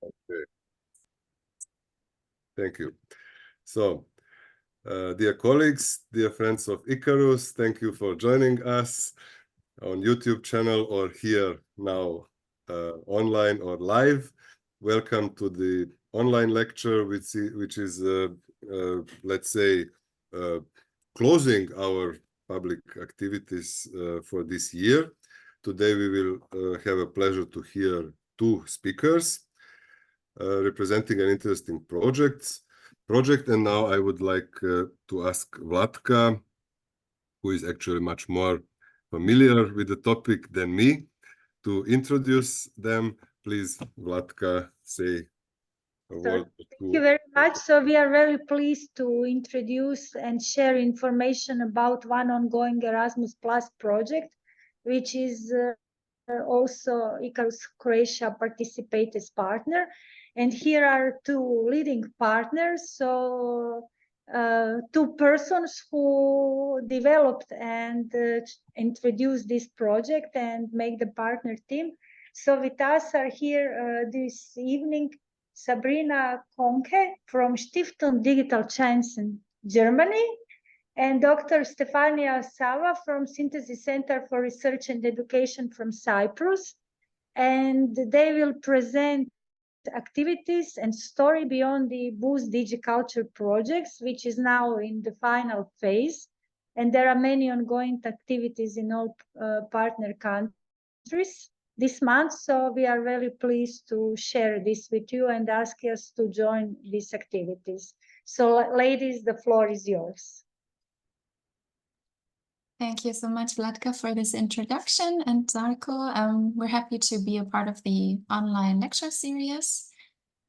Okay. Thank you. So, dear colleagues, dear friends of ICARUS, thank you for joining us on YouTube channel or here now online or live. Welcome to the online lecture, which is, let's say, closing our public activities for this year. Today we will have a pleasure to hear two speakers representing an interesting project. And now I would like to ask Vlatka, who is actually much more familiar with the topic than me, to introduce them. Please, Vlatka, say a word or two. Thank you very much. So we are very pleased to introduce and share information about one ongoing Erasmus Plus project, which is also ICARUS Croatia participate as partner. And here are two leading partners. So two persons who developed and introduced this project and make the partner team. So with us are here this evening Sabrina Köhnke from Stiftung Digitale Chancen, Germany, and Dr. Stefania Savva from Synthesis Center for Research and Education from Cyprus. And they will present activities and story beyond the BoostDigiCulture projects, which is now in the final phase. And there are many ongoing activities in all partner countries this month, so we are very pleased to share this with you and ask us to join these activities. So, ladies, the floor is yours. Thank you so much, Vlatka, for this introduction. And Darko, we're happy to be a part of the online lecture series.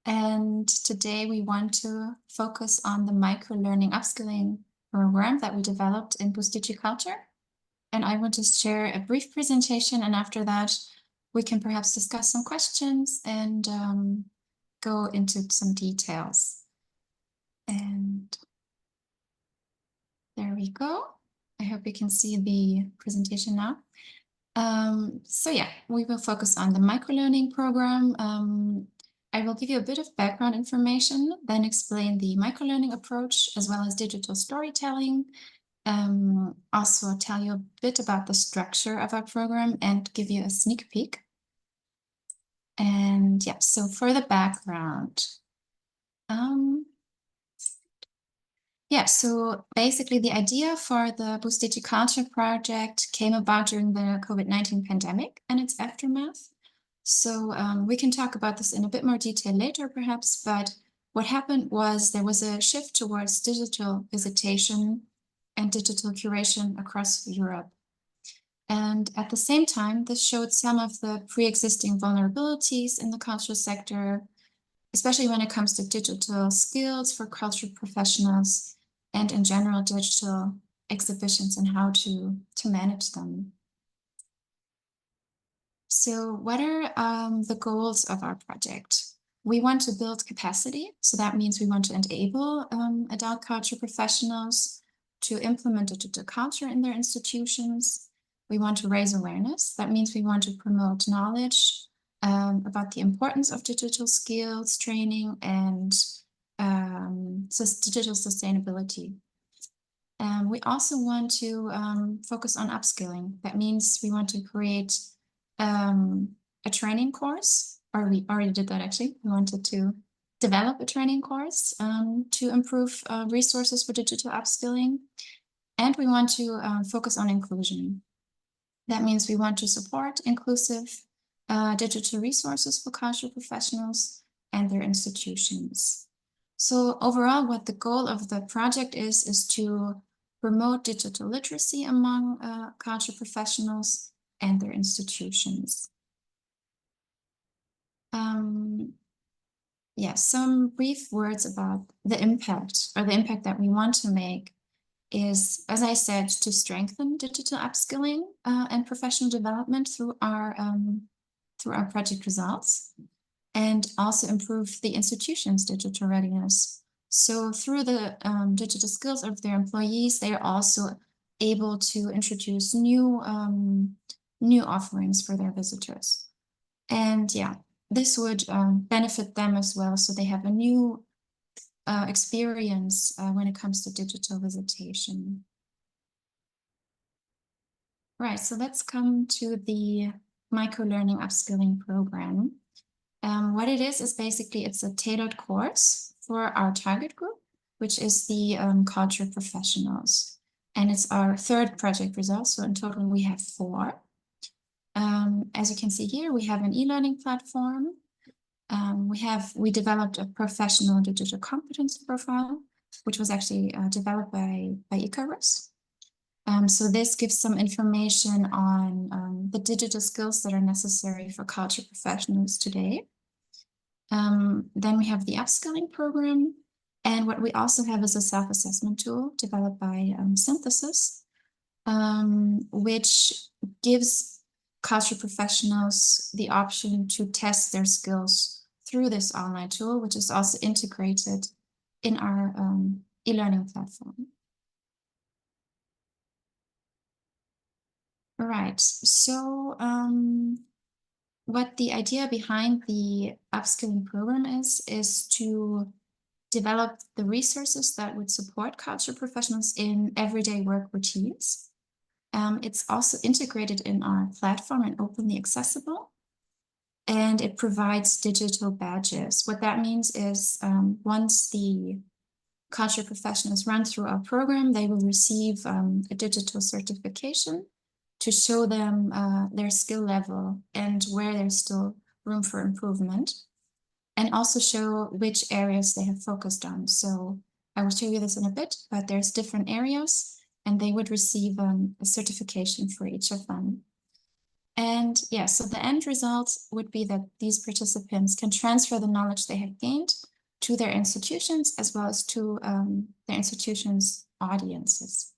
And today we want to focus on the microlearning upskilling program that we developed in BoostDigiCulture. And I want to share a brief presentation, and after that, we can perhaps discuss some questions and go into some details. And there we go. I hope you can see the presentation now. So yeah, we will focus on the microlearning program. I will give you a bit of background information, then explain the microlearning approach as well as digital storytelling. Also tell you a bit about the structure of our program and give you a sneak peek. And yeah, so for the background, yeah, so basically the idea for the BoostDigiCulture project came about during the COVID-19 pandemic and its aftermath. So we can talk about this in a bit more detail later perhaps, but what happened was there was a shift towards digital visitation and digital curation across Europe. And at the same time, this showed some of the pre-existing vulnerabilities in the cultural sector, especially when it comes to digital skills for cultural professionals and in general digital exhibitions and how to manage them. So what are the goals of our project? We want to build capacity. So that means we want to enable adult culture professionals to implement digital culture in their institutions. We want to raise awareness. That means we want to promote knowledge about the importance of digital skills, training, and digital sustainability. We also want to focus on upskilling. That means we want to create a training course, or we already did that actually. We wanted to develop a training course to improve resources for digital upskilling. And we want to focus on inclusion. That means we want to support inclusive digital resources for cultural professionals and their institutions. So overall, what the goal of the project is to promote digital literacy among cultural professionals and their institutions. Yeah, some brief words about the impact that we want to make is, as I said, to strengthen digital upskilling and professional development through our project results, and also improve the institution's digital readiness. So through the digital skills of their employees, they are also able to introduce new offerings for their visitors. And yeah, this would benefit them as well. So they have a new experience when it comes to digital visitation. Right, so let's come to the microlearning upskilling program. What it is basically it's a tailored course for our target group, which is the culture professionals. And it's our third project result. So in total, we have 4. As you can see here, we have an e-learning platform. We developed a professional digital competence profile, which was actually developed by ICARUS. So this gives some information on the digital skills that are necessary for culture professionals today. Then we have the upskilling program. And what we also have is a self-assessment tool developed by Synthesis, which gives culture professionals the option to test their skills through this online tool, which is also integrated in our e-learning platform. All right, so what the idea behind the upskilling program is to develop the resources that would support culture professionals in everyday work routines. It's also integrated in our platform and openly accessible. And it provides digital badges. What that means is once the culture professionals run through our program, they will receive a digital certification to show them their skill level and where there's still room for improvement, and also show which areas they have focused on. So I will show you this in a bit, but there's different areas and they would receive a certification for each of them. And yeah, so the end result would be that these participants can transfer the knowledge they have gained to their institutions as well as to their institutions' audiences.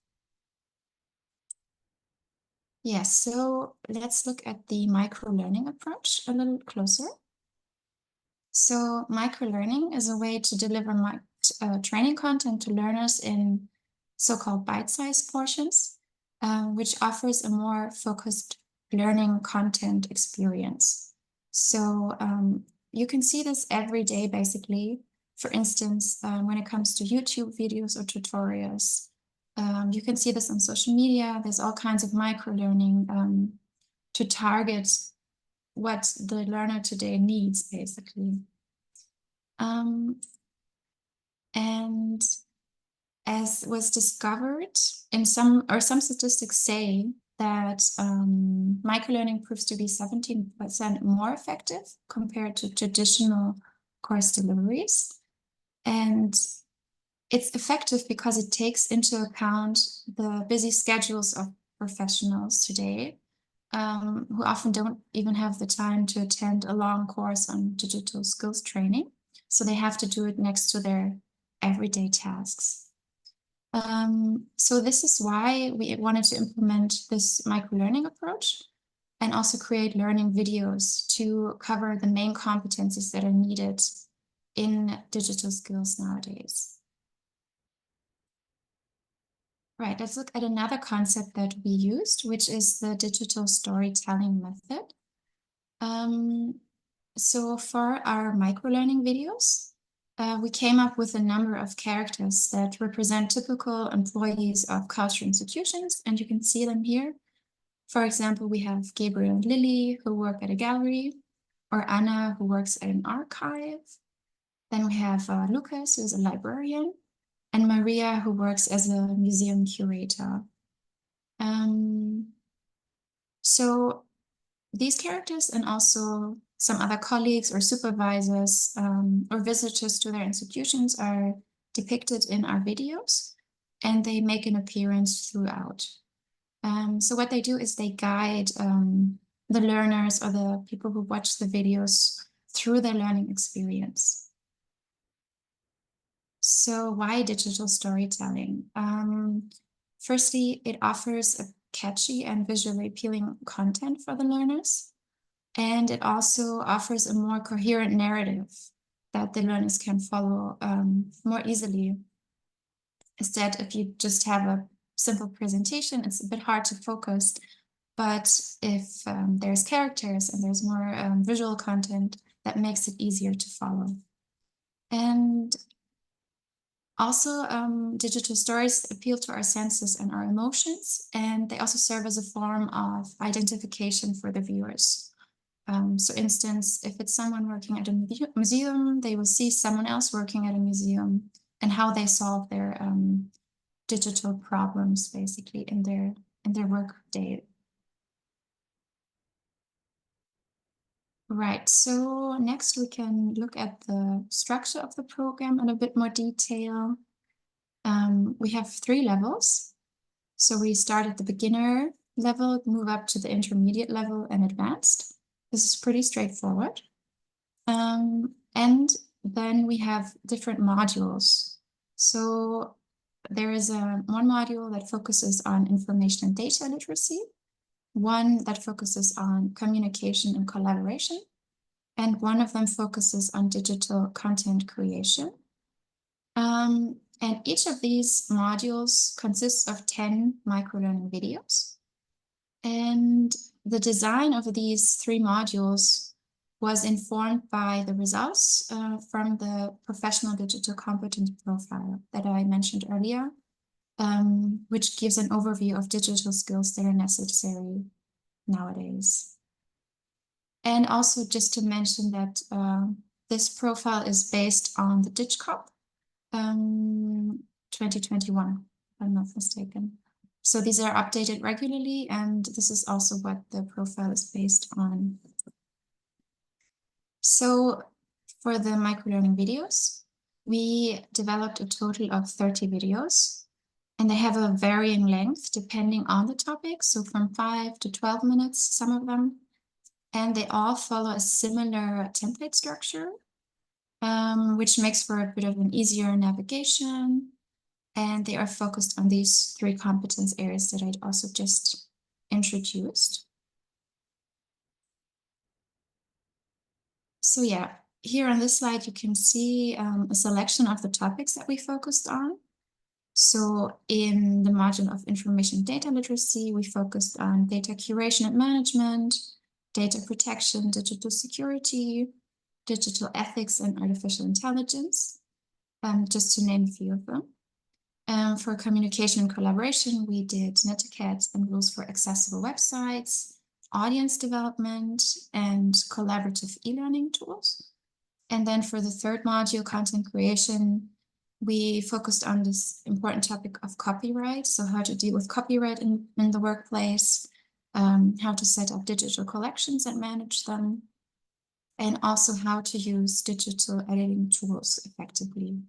Yes, so let's look at the microlearning approach a little closer. So microlearning is a way to deliver training content to learners in so-called bite-sized portions, which offers a more focused learning content experience. So you can see this every day, basically. For instance, when it comes to YouTube videos or tutorials, you can see this on social media. There's all kinds of microlearning to target what the learner today needs, basically. And as was discovered in some statistics say that microlearning proves to be 17% more effective compared to traditional course deliveries. And it's effective because it takes into account the busy schedules of professionals today, who often don't even have the time to attend a long course on digital skills training. So they have to do it next to their everyday tasks. So this is why we wanted to implement this microlearning approach and also create learning videos to cover the main competencies that are needed in digital skills nowadays. Right, let's look at another concept that we used, which is the digital storytelling method. So for our microlearning videos, we came up with a number of characters that represent typical employees of cultural institutions, and you can see them here. For example, we have Gabriel and Lily, who work at a gallery, or Anna, who works at an archive. Then we have Lucas, who is a librarian, and Maria, who works as a museum curator. So these characters and also some other colleagues or supervisors or visitors to their institutions are depicted in our videos, and they make an appearance throughout. So what they do is they guide the learners or the people who watch the videos through their learning experience. So why digital storytelling? Firstly, it offers a catchy and visually appealing content for the learners. And it also offers a more coherent narrative that the learners can follow more easily. Instead, if you just have a simple presentation, it's a bit hard to focus. But if there's characters and there's more visual content, that makes it easier to follow. And also, digital stories appeal to our senses and our emotions, and they also serve as a form of identification for the viewers. So, instance, if it's someone working at a museum, they will see someone else working at a museum and how they solve their digital problems, basically, in their work day. Right, so next we can look at the structure of the program in a bit more detail. We have 3 levels. So we start at the beginner level, move up to the intermediate level and advanced. This is pretty straightforward. And then we have different modules. So there is one module that focuses on information and data literacy, one that focuses on communication and collaboration, and one of them focuses on digital content creation. And each of these modules consists of 10 microlearning videos. And the design of these 3 modules was informed by the results from the professional digital competence profile that I mentioned earlier, which gives an overview of digital skills that are necessary nowadays. And also just to mention that this profile is based on the DigCop 2021, if I'm not mistaken. So these are updated regularly, and this is also what the profile is based on. So for the microlearning videos, we developed a total of 30 videos, and they have a varying length depending on the topic. So from 5 to 12 minutes, some of them, and they all follow a similar template structure, which makes for a bit of an easier navigation. And they are focused on these 3 competence areas that I'd also just introduced. So yeah, here on this slide, you can see a selection of the topics that we focused on. So in the module of information data literacy, we focused on data curation and management, data protection, digital security, digital ethics, and artificial intelligence, just to name a few of them. For communication and collaboration, we did netiquette and rules for accessible websites, audience development, and collaborative e-learning tools. And then for the 3rd module, content creation, we focused on this important topic of copyright. So how to deal with copyright in the workplace, how to set up digital collections and manage them, and also how to use digital editing tools effectively.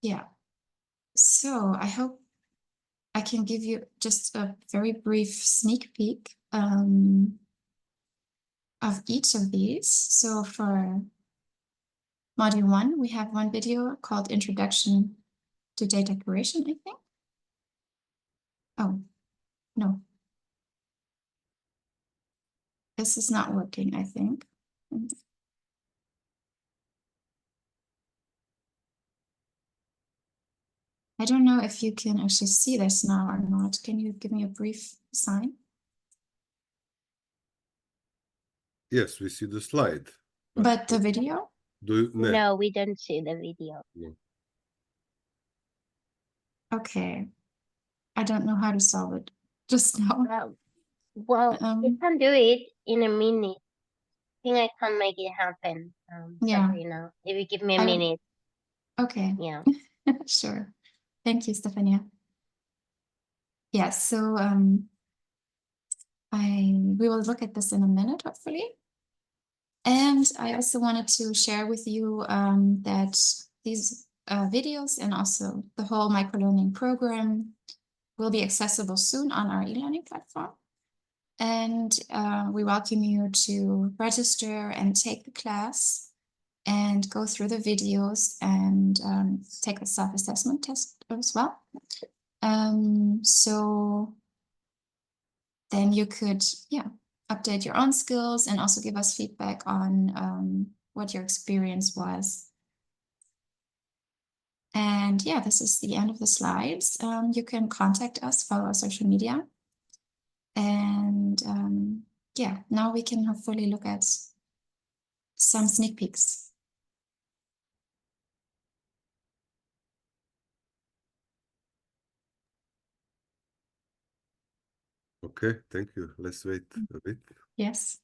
Yeah, so I hope I can give you just a very brief sneak peek of each of these. So for module 1, we have one video called Introduction to Data Curation, I think. Oh, no. This is not working, I think. I don't know if you can actually see this now or not. Can you give me a brief sign? Yes, we see the slide. But the video? No, we don't see the video. No. Okay. I don't know how to solve it just now. Well, you can do it in a minute. I think I can make it happen, Yeah. Sabrina, if you give me a minute. Okay. Yeah. Sure. Thank you, Stefania. Yes, so we will look at this in a minute, hopefully. And I also wanted to share with you that these videos and also the whole microlearning program will be accessible soon on our e-learning platform. And we welcome you to register and take the class and go through the videos and take the self-assessment test as well. So then you could, update your own skills and also give us feedback on what your experience was. And yeah, this is the end of the slides. You can contact us, follow our social media. And yeah, now we can hopefully look at some sneak peeks. Okay, thank you. Let's wait a bit. Yes.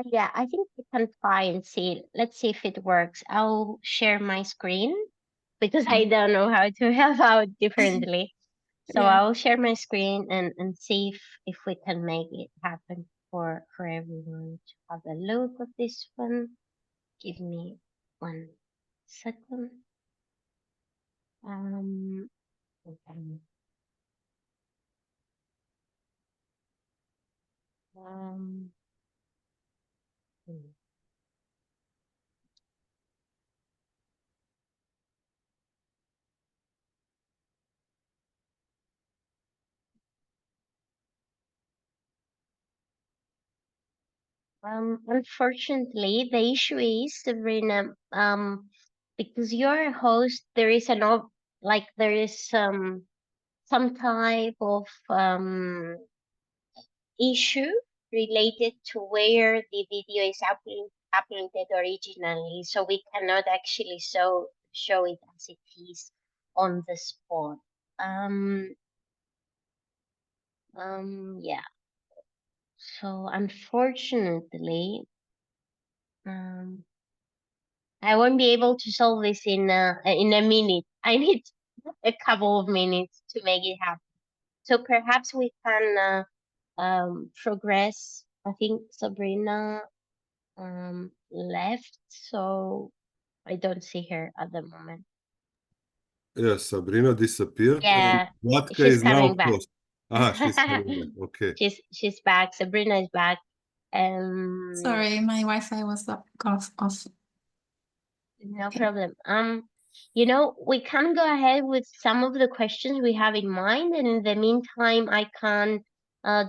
Yeah, I think we can try and see. Let's see if it works. I'll share my screen because I don't know how to help out differently. So Yeah. I'll share my screen and see if we can make it happen for everyone to have a look at this one. Give me 1 second. Okay. Um, hmm. Unfortunately, the issue is, Sabrina, because you're a host, there is there is some type of issue related to where the video is uploaded originally, so we cannot actually show it as it is on the spot. Yeah. So unfortunately, I won't be able to solve this in a minute. I need a couple of minutes to make it happen. So perhaps we can progress. I think Sabrina left, so I don't see her at the moment. Yes, Sabrina disappeared, and Yeah, Zlatka she's is now coming back. close. Ah, she's coming back. Okay. She's back. Sabrina is back. Sorry, my Wi-Fi was off. No Okay. problem. You know, we can go ahead with some of the questions we have in mind, and in the meantime, I can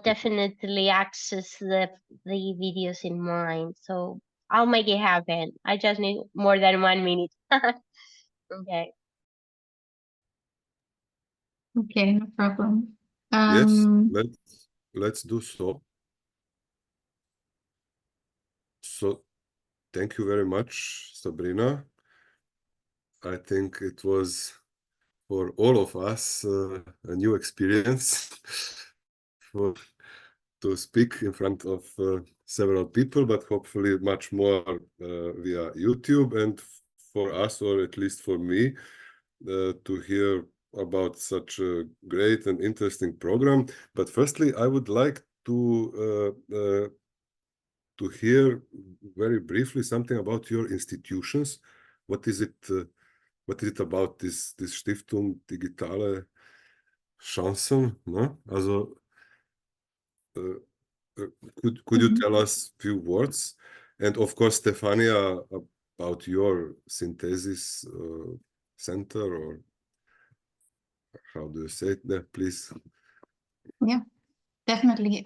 definitely access the videos in mind. So I'll make it happen. I just need more than 1 minute. Okay. Okay, no problem. Yes, let's do so. So thank you very much, Sabrina. I think it was for all of us a new experience to speak in front of several people, but hopefully much more via YouTube, and for us, or at least for me, to hear about such a great and interesting program. But firstly, I would like to hear very briefly something about your institutions. What is it? What is it about this Stiftung Digitale Chancen? No? Also, could you tell us a few words? And of course, Stefania, about your synthesis center, or how do you say it there, please? Yeah, definitely.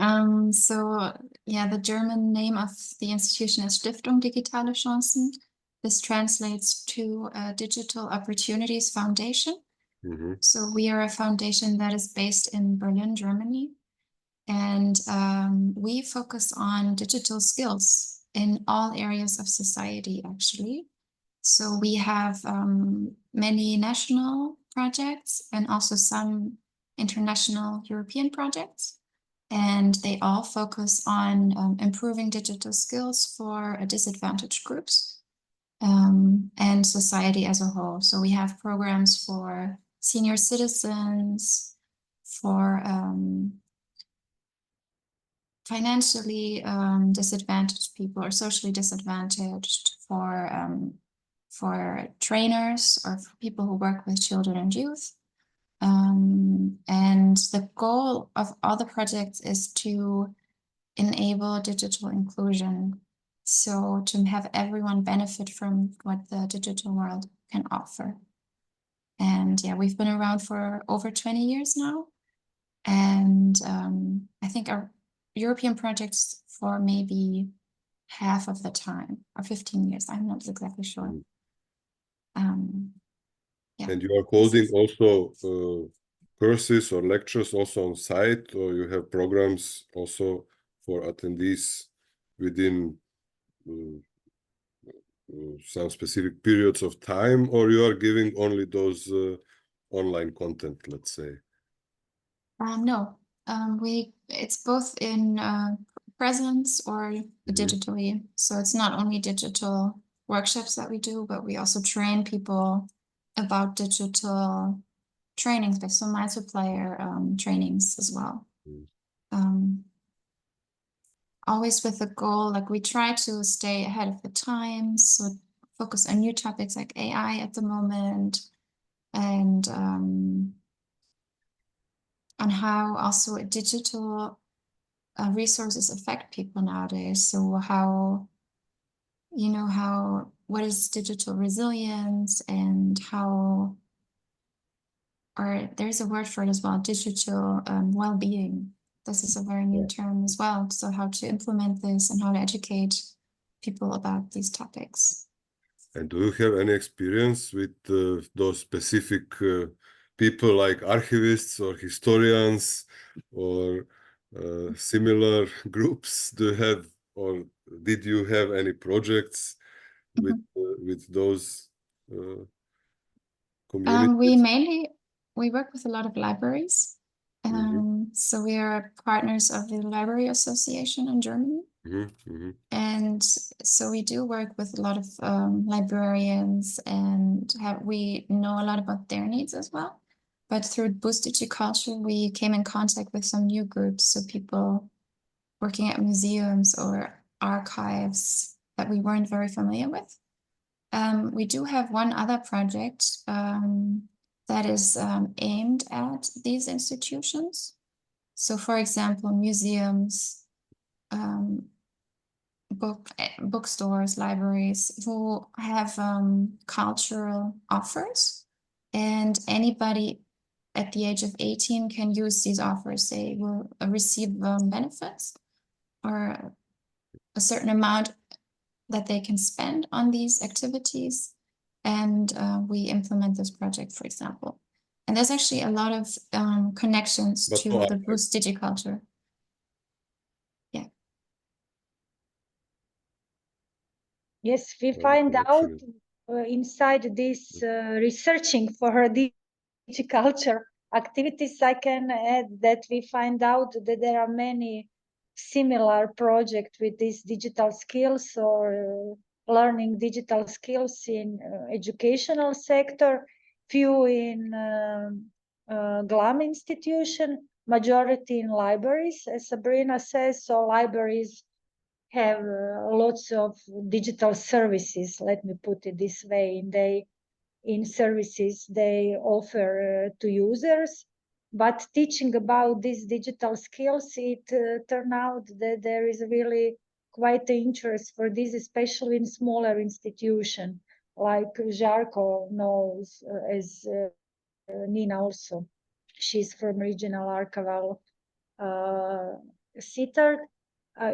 So yeah, the German name of the institution is Stiftung Digitale Chancen. This translates to Digital Opportunities Foundation. So we are a foundation that is based in Berlin, Germany. And we focus on digital skills in all areas of society, actually. So we have many national projects and also some international European projects. And they all focus on improving digital skills for disadvantaged groups and society as a whole. So we have programs for senior citizens, for financially disadvantaged people or socially disadvantaged, for trainers or for people who work with children and youth. And the goal of all the projects is to enable digital inclusion. So to have everyone benefit from what the digital world can offer. And yeah, we've been around for over 20 years now. And I think our European projects for maybe half of the time, or 15 years. I'm not exactly sure. Yeah. And you are holding also courses or lectures also on site, or you have programs also for attendees within some specific periods of time, or you are giving only those online content, let's say? No, it's both in presence or digitally. So it's not only digital workshops that we do, but we also train people about digital trainings, like some multiplayer trainings as well. Always with the goal, like we try to stay ahead of the times, so focus on new topics like AI at the moment, and on how also digital resources affect people nowadays. So how, what is digital resilience, and how, or there's a word for it as well, digital well-being. This is a very new term as well. So how to implement this and how to educate people about these topics. And do you have any experience with those specific people like archivists or historians or similar groups? Do you have, or did you have any projects with those communities? We work with a lot of libraries. So we are partners of the Library Association in Germany. And so we do work with a lot of librarians, and we know a lot about their needs as well. But through BoostDigiCulture, we came in contact with some new groups, so people working at museums or archives that we weren't very familiar with. We do have one other project that is aimed at these institutions. So, for example, museums, bookstores, libraries who have cultural offers, and anybody at the age of 18 can use these offers. They will receive benefits or a certain amount that they can spend on these activities, and we implement this project, for example. And there's actually a lot of connections to the BoostDigiCulture. Yeah. Yes, we find out inside this researching for her DigiCulture activities, I can add that we find out that there are many similar projects with these digital skills or learning digital skills in educational sector, few in GLAM institution, majority in libraries, as Sabrina says. So libraries have lots of digital services, let me put it this way, in services they offer to users. But teaching about these digital skills, it turned out that there is really quite an interest for this, especially in smaller institutions, like Žarko knows, as Nina also. She's from Regional Archival Sittard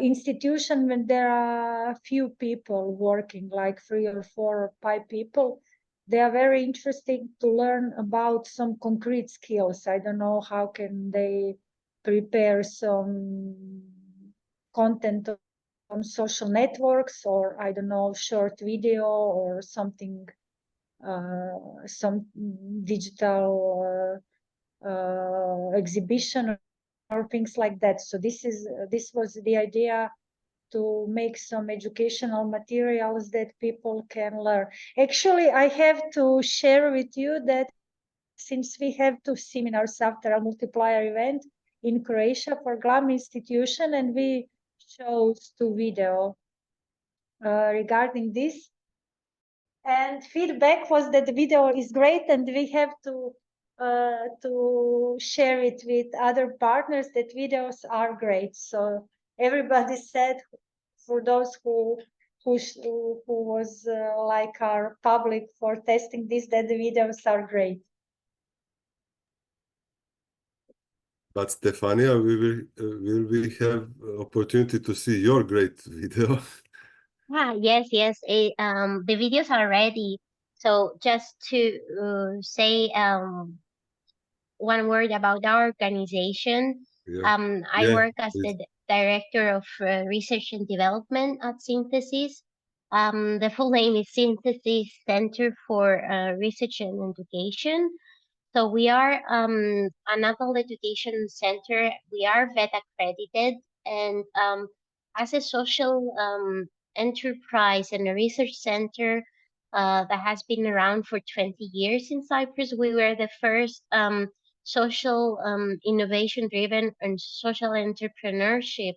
institution, when there are few people working, like 3 or 4 or 5 people. They are very interesting to learn about some concrete skills. I don't know how can they prepare some content on social networks, or I don't know, short video or something, some digital exhibition or things like that. So this was the idea, to make some educational materials that people can learn. Actually, I have to share with you that since we have 2 seminars after a multiplier event in Croatia for GLAM institution, and we chose 2 video regarding this, and feedback was that the video is great, and we have to share it with other partners that videos are great. So everybody said, for those who was like our public for testing this, that the videos are great. But Stefania, will we have opportunity to see your great video? Yes. The videos are ready. So just to say one word about our organization. I work as the Director of Research and Development at Synthesis. The full name is Synthesis Center for Research and Education. So we are an adult education center. We are VET accredited, and as a social enterprise and a research center that has been around for 20 years in Cyprus, we were the first social innovation-driven and social entrepreneurship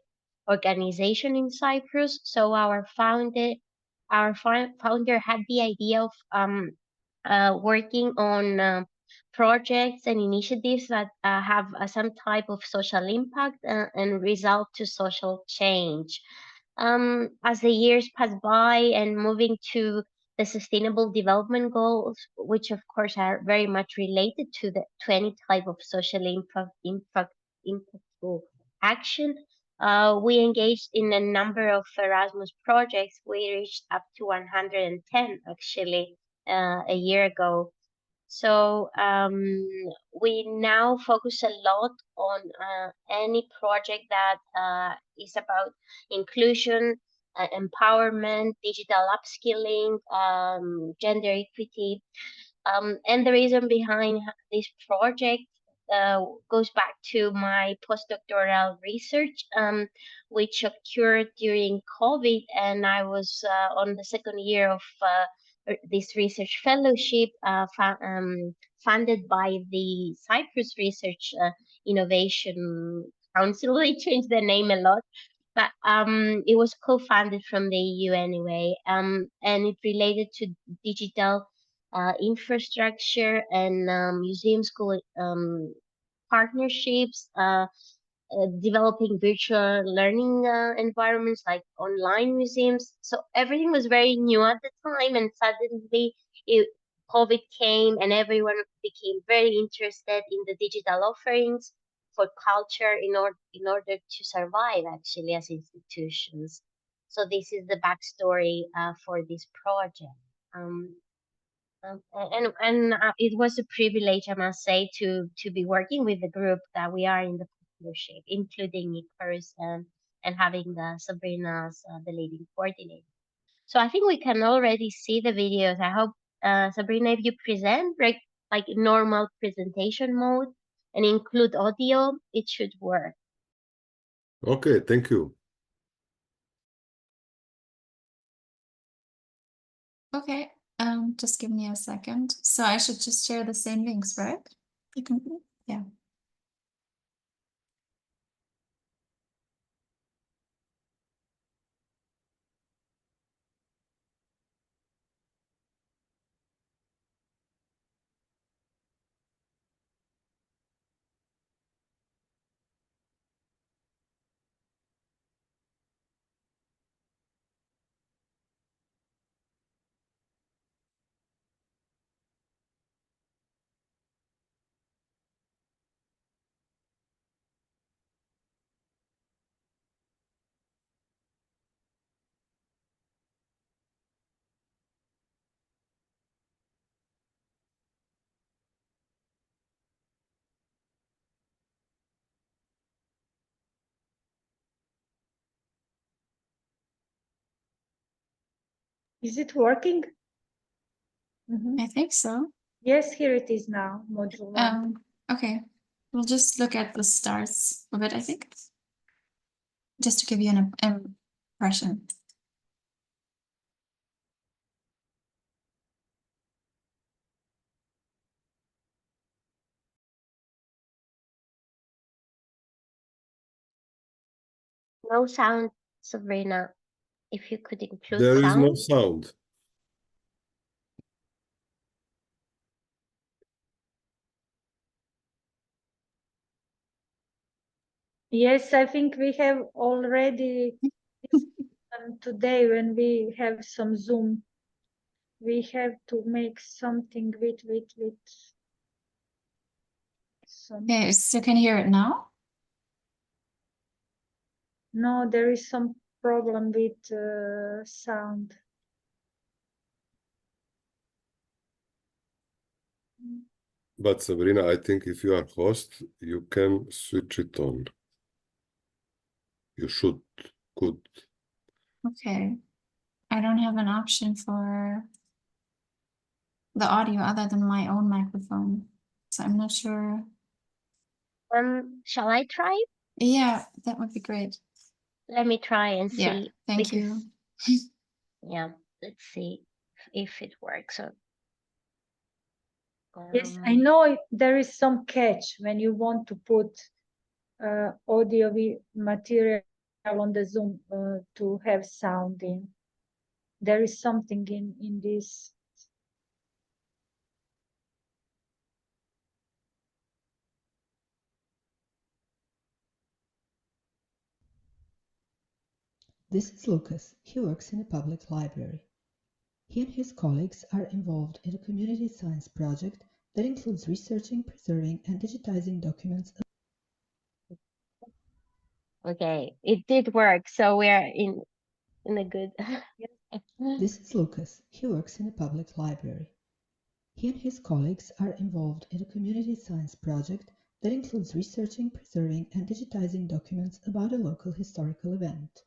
organization in Cyprus. So our founder had the idea of working on projects and initiatives that have some type of social impact and result to social change. As the years pass by and moving to the sustainable development goals, which of course are very much related to any type of social impactful action, we engaged in a number of Erasmus projects. We reached up to 110 actually a year ago. So we now focus a lot on any project that is about inclusion, empowerment, digital upskilling, gender equity. And the reason behind this project goes back to my postdoctoral research, which occurred during COVID, and I was on the second year of this research fellowship funded by the Cyprus Research Innovation Council. They changed the name a lot, but it was co-funded from the EU anyway, and it related to digital infrastructure and museum school partnerships, developing virtual learning environments like online museums. So everything was very new at the time, and suddenly COVID came and everyone became very interested in the digital offerings for culture in order to survive actually as institutions. So this is the backstory for this project. And it was a privilege, I must say, to be working with the group that we are in the partnership, including ICARUS and having Sabrina as the leading coordinator. So I think we can already see the videos. I hope, Sabrina, if you present like normal presentation mode and include audio, it should work. Okay, thank you. Okay, just give me a second. So I should just share the same links, right? You can, yeah. Is it working? I think so. Yes, here it is now, module 1. Okay, we'll just look at the starts of it, I think, just to give you an impression. No sound, Sabrina. If you could include There is sound. no sound. Yes, I think we have already today when we have some Zoom. We have to make something with some. Okay, so can you hear it now? No, there is some problem with sound. But Sabrina, I think if you are host, you can switch it on. You could. Okay. I don't have an option for the audio other than my own microphone. So I'm not sure. Shall I try? Yeah, that would be great. Let me try and see. Yeah, thank you. Yeah, let's see if it works. So, Yes, I know there is some catch when you want to put audio material on the Zoom to have sound in. There is something in this. This is Lucas. He works in a public library. He and his colleagues are involved in a community science project that includes researching, preserving, and digitizing documents. okay, it did work. So we are in a good. This is Lucas. He works in a public library. He and his colleagues are involved in a community science project that includes researching, preserving, and digitizing documents about a local historical event.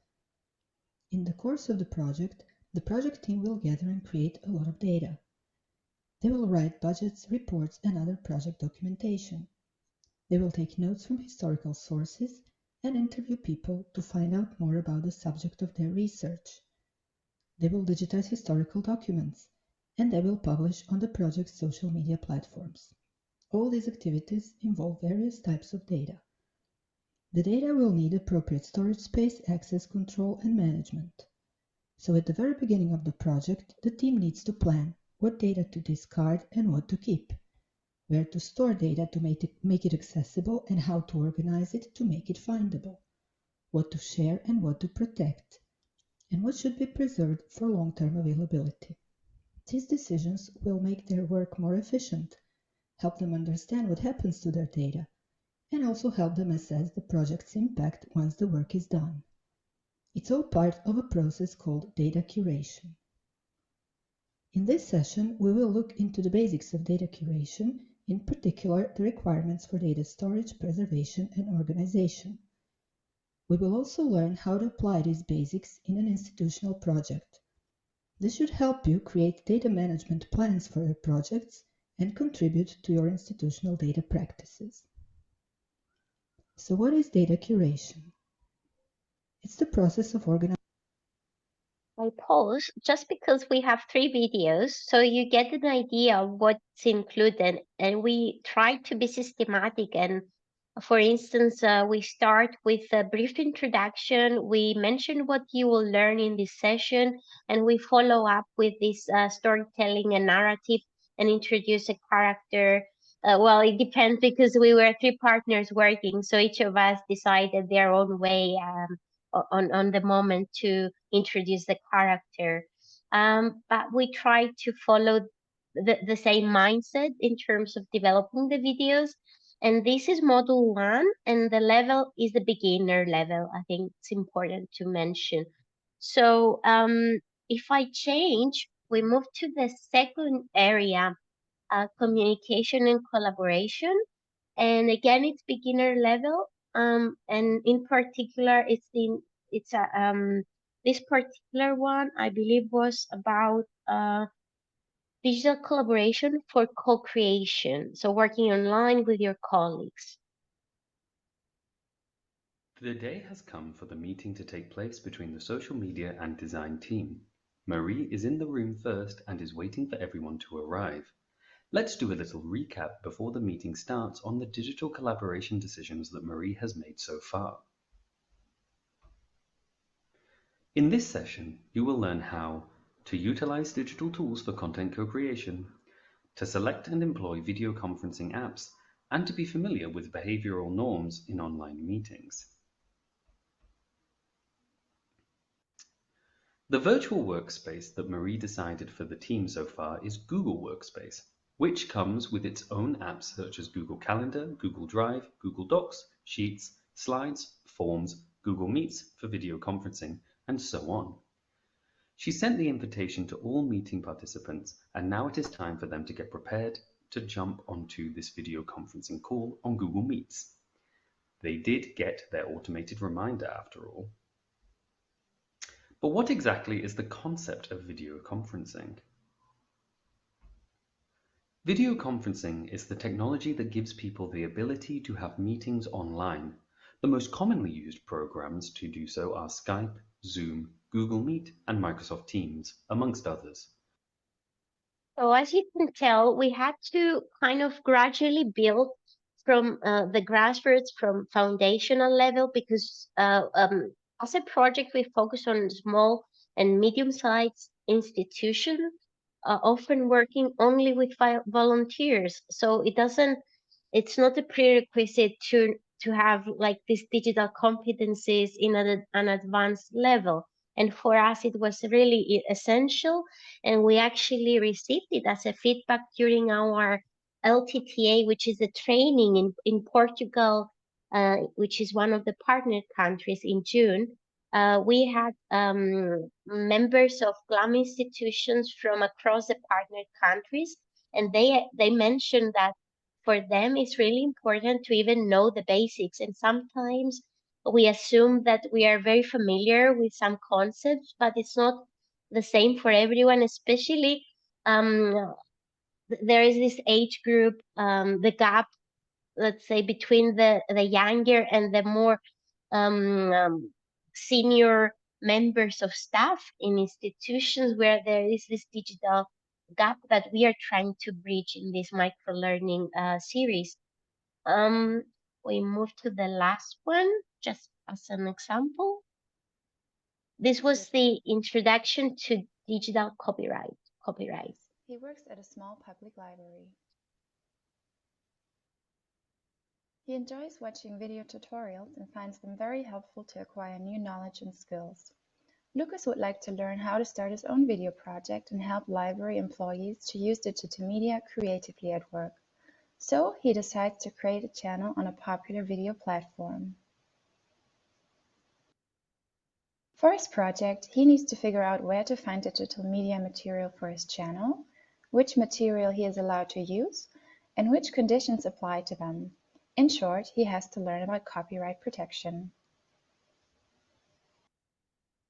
In the course of the project team will gather and create a lot of data. They will write budgets, reports, and other project documentation. They will take notes from historical sources and interview people to find out more about the subject of their research. They will digitize historical documents, and they will publish on the project's social media platforms. All these activities involve various types of data. The data will need appropriate storage space, access control, and management. So at the very beginning of the project, the team needs to plan what data to discard and what to keep, where to store data to make it accessible and how to organize it to make it findable, what to share and what to protect, and what should be preserved for long-term availability. These decisions will make their work more efficient, help them understand what happens to their data, and also help them assess the project's impact once the work is done. It's all part of a process called data curation. In this session, we will look into the basics of data curation, in particular the requirements for data storage, preservation, and organization. We will also learn how to apply these basics in an institutional project. This should help you create data management plans for your projects and contribute to your institutional data practices. So what is data curation? It's the process of organizing. I pause just because we have 3 videos, so you get an idea of what's included, and we try to be systematic. And for instance, we start with a brief introduction. We mention what you will learn in this session, and we follow up with this storytelling and narrative and introduce a character. Well, it depends because we were 3 partners working, so each of us decided their own way on the moment to introduce the character. But we try to follow the same mindset in terms of developing the videos. And this is module 1, and the level is the beginner level. I think it's important to mention. So if I change, we move to the second area, communication and collaboration. And again, it's beginner level. And in particular, this particular one, I believe, was about digital collaboration for co-creation. So working online with your colleagues. The day has come for the meeting to take place between the social media and design team. Marie is in the room first and is waiting for everyone to arrive. Let's do a little recap before the meeting starts on the digital collaboration decisions that Marie has made so far. In this session, you will learn how to utilize digital tools for content co-creation, to select and employ video conferencing apps, and to be familiar with behavioral norms in online meetings. The virtual workspace that Marie decided for the team so far is Google Workspace, which comes with its own apps such as Google Calendar, Google Drive, Google Docs, Sheets, Slides, Forms, Google Meets for video conferencing, and so on. She sent the invitation to all meeting participants, and now it is time for them to get prepared to jump onto this video conferencing call on Google Meets. They did get their automated reminder after all. But what exactly is the concept of video conferencing? Video conferencing is the technology that gives people the ability to have meetings online. The most commonly used programs to do so are Skype, Zoom, Google Meet, and Microsoft Teams, amongst others. So as you can tell, we had to kind of gradually build from the grassroots, from foundational level, because as a project, we focus on small and medium-sized institutions, often working only with volunteers. So it's not a prerequisite to have like these digital competencies in an advanced level. And for us, it was really essential. And we actually received it as a feedback during our LTTA, which is a training in Portugal, which is one of the partner countries in June. We had members of GLAM institutions from across the partner countries, and they mentioned that for them it's really important to even know the basics. And sometimes we assume that we are very familiar with some concepts, but it's not the same for everyone, especially there is this age group, the gap, let's say, between the younger and the more senior members of staff in institutions, where there is this digital gap that we are trying to bridge in this microlearning series. We move to the last one, just as an example. This was the introduction to digital copyright. He works at a small public library. He enjoys watching video tutorials and finds them very helpful to acquire new knowledge and skills. Lucas would like to learn how to start his own video project and help library employees to use digital media creatively at work. So he decides to create a channel on a popular video platform. For his project, he needs to figure out where to find digital media material for his channel, which material he is allowed to use, and which conditions apply to them. In short, he has to learn about copyright protection.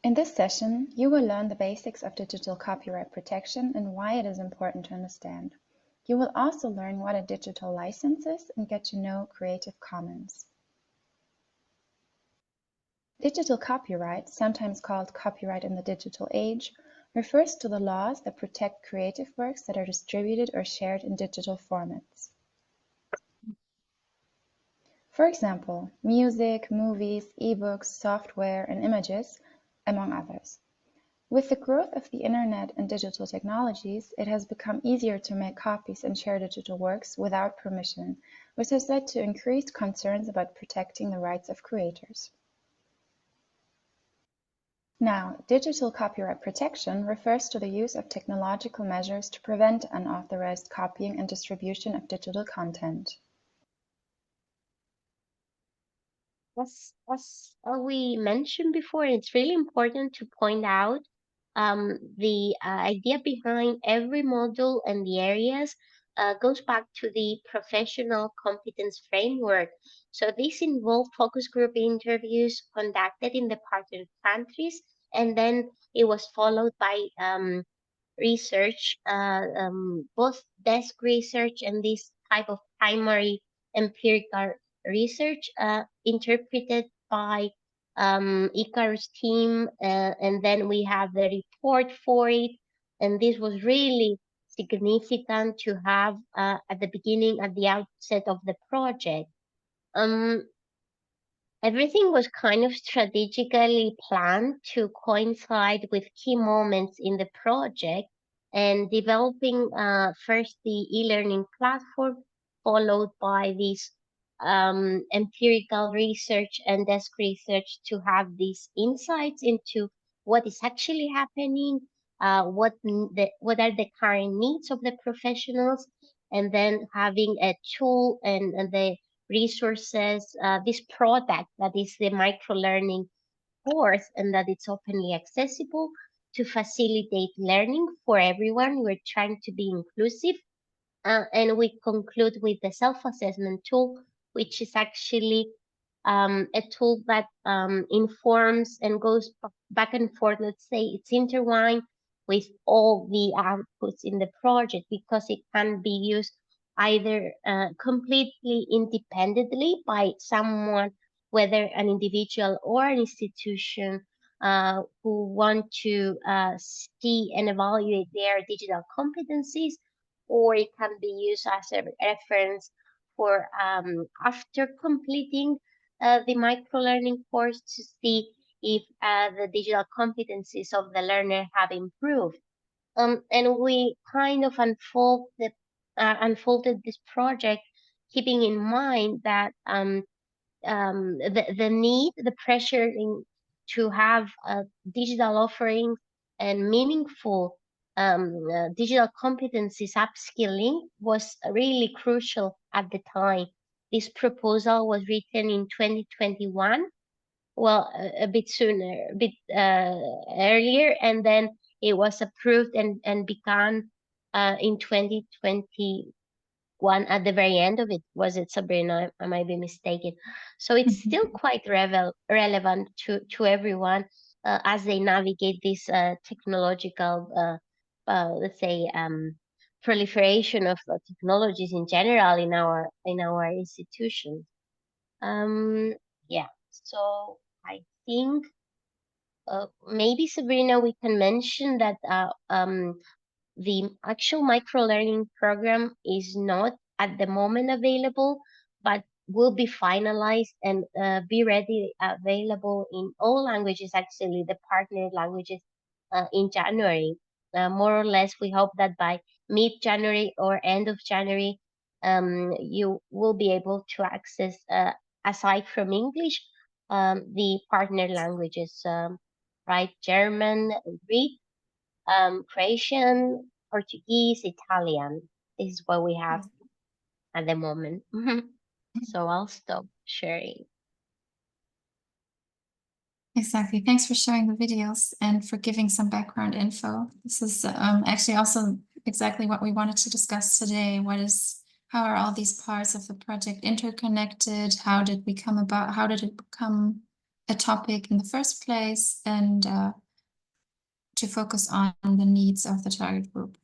In this session, you will learn the basics of digital copyright protection and why it is important to understand. You will also learn what a digital license is and get to know Creative Commons. Digital copyright, sometimes called copyright in the digital age, refers to the laws that protect creative works that are distributed or shared in digital formats. For example, music, movies, ebooks, software, and images, among others. With the growth of the internet and digital technologies, it has become easier to make copies and share digital works without permission, which has led to increased concerns about protecting the rights of creators. Now, digital copyright protection refers to the use of technological measures to prevent unauthorized copying and distribution of digital content. As we mentioned before, it's really important to point out the idea behind every module and the areas goes back to the professional competence framework. So this involved focus group interviews conducted in the partner countries, and then it was followed by research, both desk research and this type of primary empirical research interpreted by ICARUS team, and then we have the report for it, and this was really significant to have at the beginning, at the outset of the project. Everything was kind of strategically planned to coincide with key moments in the project, and developing first the e-learning platform, followed by this empirical research and desk research to have these insights into what is actually happening, what are the current needs of the professionals, and then having a tool and the resources, this product that is the microlearning course, and that it's openly accessible to facilitate learning for everyone. We're trying to be inclusive, and we conclude with the self-assessment tool, which is actually a tool that informs and goes back and forth. Let's say it's intertwined with all the outputs in the project, because it can be used either completely independently by someone, whether an individual or an institution who want to see and evaluate their digital competencies, or it can be used as a reference for after completing the microlearning course to see if the digital competencies of the learner have improved. And we kind of unfolded this project, keeping in mind that the need, the pressure to have digital offerings and meaningful digital competencies upskilling was really crucial at the time. This proposal was written in 2021, well, a bit sooner, a bit earlier, and then it was approved and began in 2021 at the very end of it. Was it, Sabrina? I might be mistaken. So it's still quite relevant to everyone as they navigate this technological, let's say, proliferation of technologies in general in our institutions. Yeah. So I think maybe, Sabrina, we can mention that the actual microlearning program is not at the moment available, but will be finalized and be ready, available in all languages, actually the partner languages, in January. More or less, we hope that by mid-January or end of January, you will be able to access, aside from English, the partner languages, right? German, Greek, Croatian, Portuguese, Italian. This is what we have at the moment. So I'll stop sharing. Exactly. Thanks for sharing the videos and for giving some background info. This is actually also exactly what we wanted to discuss today. How are all these parts of the project interconnected? How did it become a topic in the first place? And to focus on the needs of the target group.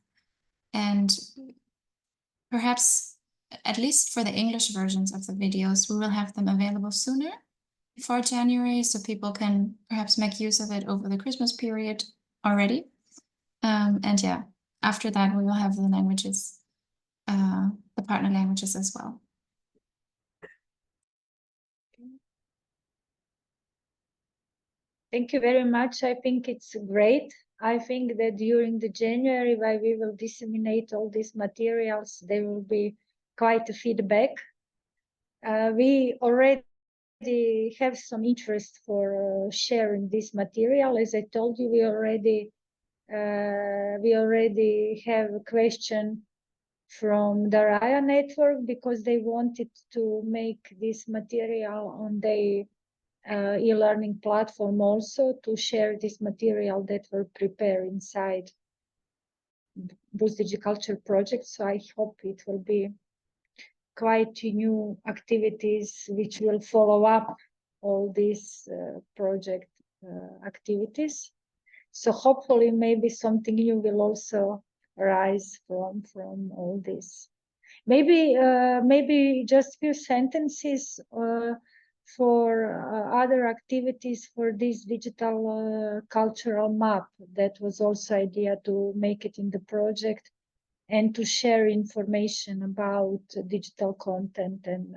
And perhaps, at least for the English versions of the videos, we will have them available sooner, before January, so people can perhaps make use of it over the Christmas period already. And yeah, after that, we will have the languages, the partner languages as well. Thank you very much. I think it's great. I think that during the January, while we will disseminate all these materials, there will be quite a feedback. We already have some interest for sharing this material. As I told you, we already have a question from the Raya network, because they wanted to make this material on their e-learning platform also, to share this material that were prepared inside BoostDigiCulture project. So I hope it will be quite new activities which will follow up all these project activities. So hopefully maybe something new will also arise from all this. Maybe just few sentences for other activities for this digital cultural map. That was also idea to make it in the project and to share information about digital content and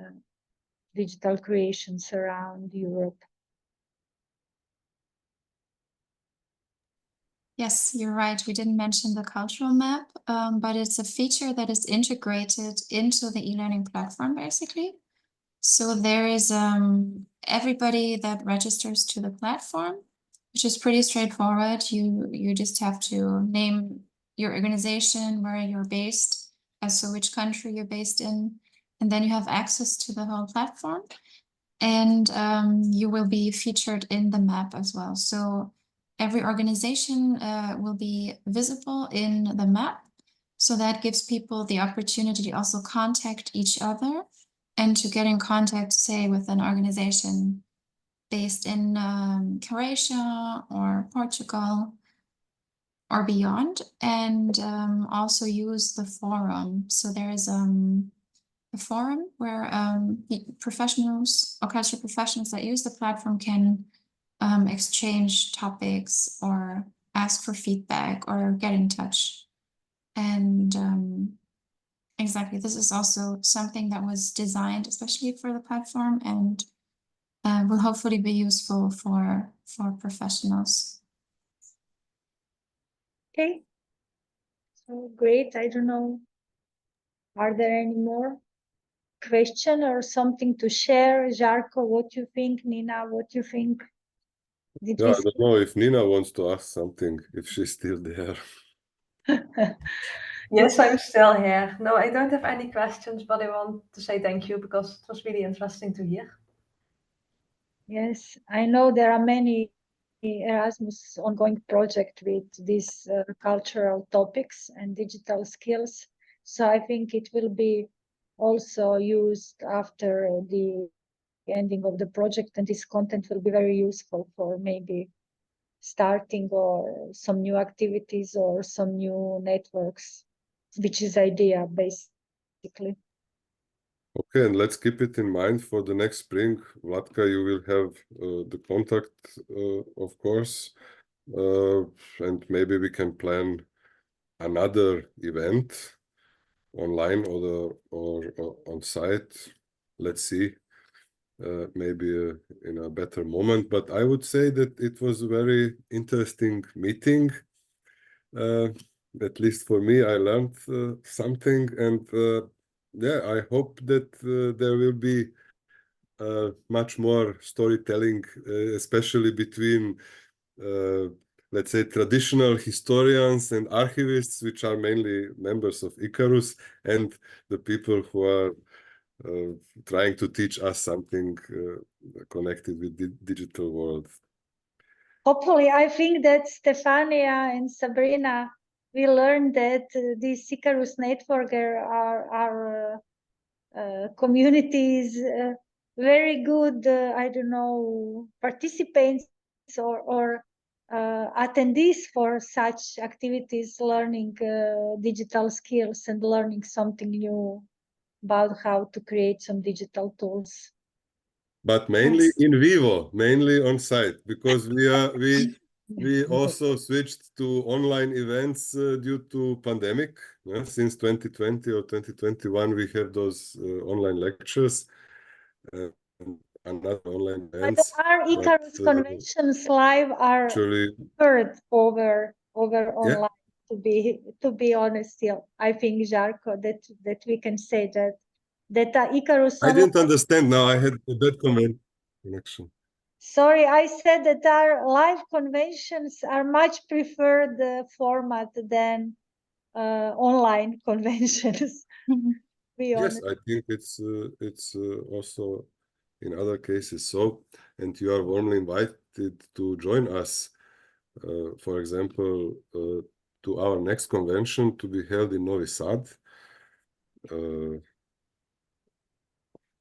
digital creations around Europe. Yes, you're right. We didn't mention the cultural map, but it's a feature that is integrated into the e-learning platform, basically. So there is everybody that registers to the platform, which is pretty straightforward. You just have to name your organization, where you're based, so which country you're based in, and then you have access to the whole platform. And you will be featured in the map as well. So every organization will be visible in the map. So that gives people the opportunity to also contact each other and to get in contact, say, with an organization based in Croatia or Portugal or beyond, and also use the forum. So there's a forum where the professionals or cultural professionals that use the platform can exchange topics or ask for feedback or get in touch. And exactly, this is also something that was designed especially for the platform and will hopefully be useful for professionals. Okay, so great. I don't know, are there any more question or something to share? Žarko, what you think? Nina, what you think? Did I don't know if Nina wants to ask something, if she's still there. Yes, I'm still here. No, I don't have any questions, but I want to say thank you because it was really interesting to hear. Yes, I know there are many Erasmus ongoing projects with these cultural topics and digital skills. So I think it will be also used after the ending of the project, and this content will be very useful for maybe starting or some new activities or some new networks, which is idea basically. Okay, and let's keep it in mind for the next spring. Vlatka, you will have the contact, of course, and maybe we can plan another event online or on site. Let's see, maybe in a better moment. But I would say that it was a very interesting meeting. At least for me, I learned something, and yeah, I hope that there will be much more storytelling, especially between, let's say, traditional historians and archivists, which are mainly members of ICARUS, and the people who are trying to teach us something connected with the digital world. Hopefully, I think that Stefania and Sabrina will learn that these ICARUS network are communities, very good, I don't know, participants or attendees for such activities, learning digital skills and learning something new about how to create some digital tools. But mainly Yes. in vivo, mainly on site, because we also switched to online events due to pandemic. Since 2020 or 2021, we have those online lectures and another online events. But our ICARUS conventions live are actually heard over online. Yeah. To be honest, yeah, I think Žarko that we can say that ICARUS. I didn't understand now. I had a bad connection. Sorry, I said that our live conventions are much preferred format than online conventions. Be honest. Yes, I think it's also in other cases so, and you are warmly invited to join us, for example, to our next convention to be held in Novi Sad,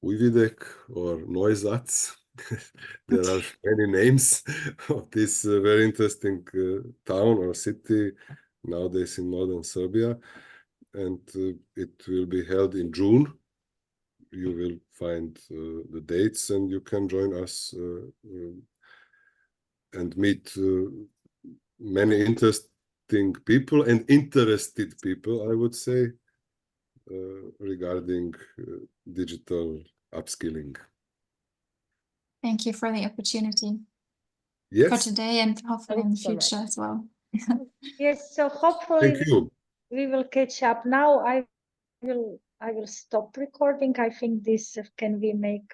Uvidek or Noizats. There are many names of this very interesting town or city nowadays in northern Serbia, and it will be held in June. You will find the dates, and you can join us and meet many interesting people and interested people, I would say, regarding digital upskilling. Thank you for the opportunity. Yes. For today and hopefully in the future as well. Yes, so hopefully Thank you. we will catch up. Now I will stop recording. I think this can we make